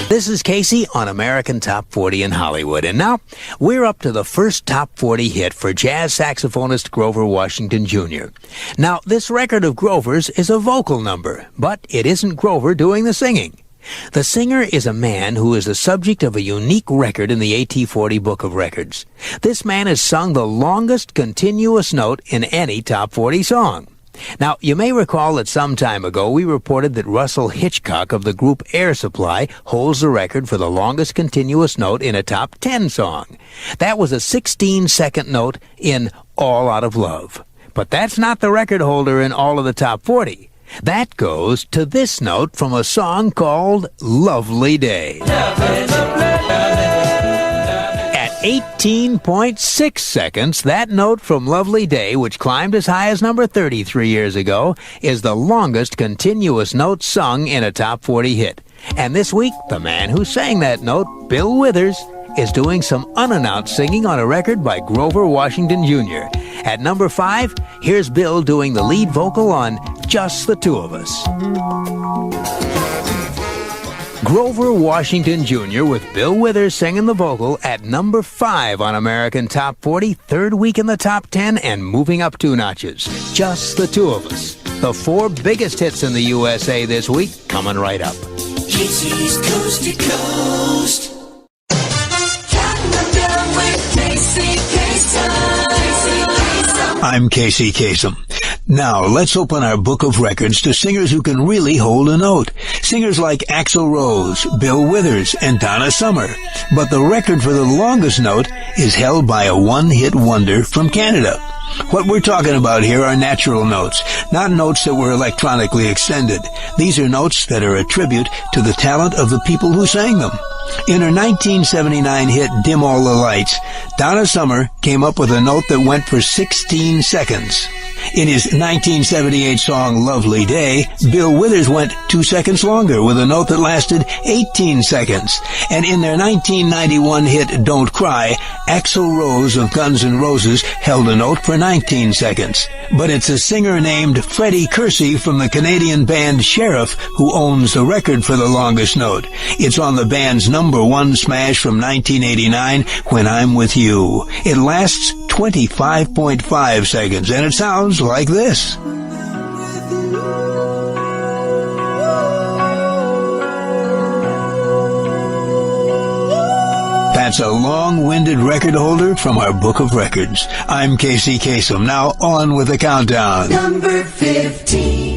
This is Casey on American Top 40 in Hollywood. And now, we're up to the first Top 40 hit for jazz saxophonist Grover Washington Jr. Now, this record of Grover's is a vocal number, but it isn't Grover doing the singing. The singer is a man who is the subject of a unique record in the AT40 Book of Records. This man has sung the longest continuous note in any Top 40 song. Now, you may recall that some time ago we reported that Russell Hitchcock of the group Air Supply holds the record for the longest continuous note in a Top 10 song. That was a 16-second note in All Out of Love. But that's not the record holder in all of the Top 40. That goes to this note from a song called Lovely Day. At 18.6 seconds, that note from Lovely Day, which climbed as high as number 33 years ago, is the longest continuous note sung in a Top 40 hit. And this week, the man who sang that note, Bill Withers, is doing some unannounced singing on a record by Grover Washington Jr. At number 5, here's Bill doing the lead vocal on Just the Two of Us. Grover Washington Jr. with Bill Withers singing the vocal at number 5 on American Top 40, third week in the Top 10 and moving up 2 notches. Just the Two of Us. The 4 biggest hits in the USA this week coming right up. Casey's Coast to Coast. I'm Casey Kasem. Now, let's open our book of records to singers who can really hold a note. Singers like Axl Rose, Bill Withers, and Donna Summer. But the record for the longest note is held by a one-hit wonder from Canada. What we're talking about here are natural notes, not notes that were electronically extended. These are notes that are a tribute to the talent of the people who sang them. In her 1979 hit, Dim All the Lights, Donna Summer came up with a note that went for 16 seconds. In his 1978 song, Lovely Day, Bill Withers went 2 seconds longer with a note that lasted 18 seconds. And in their 1991 hit, Don't Cry, Axl Rose of Guns N' Roses held a note for 19 seconds. But it's a singer named Freddie Kersey from the Canadian band Sheriff who owns the record for the longest note. It's on the band's number 1 smash from 1989, When I'm With You. It lasts 25.5 seconds, and it sounds like this. That's a long-winded record holder from our book of records. I'm Casey Kasem. Now on with the countdown. Number 15.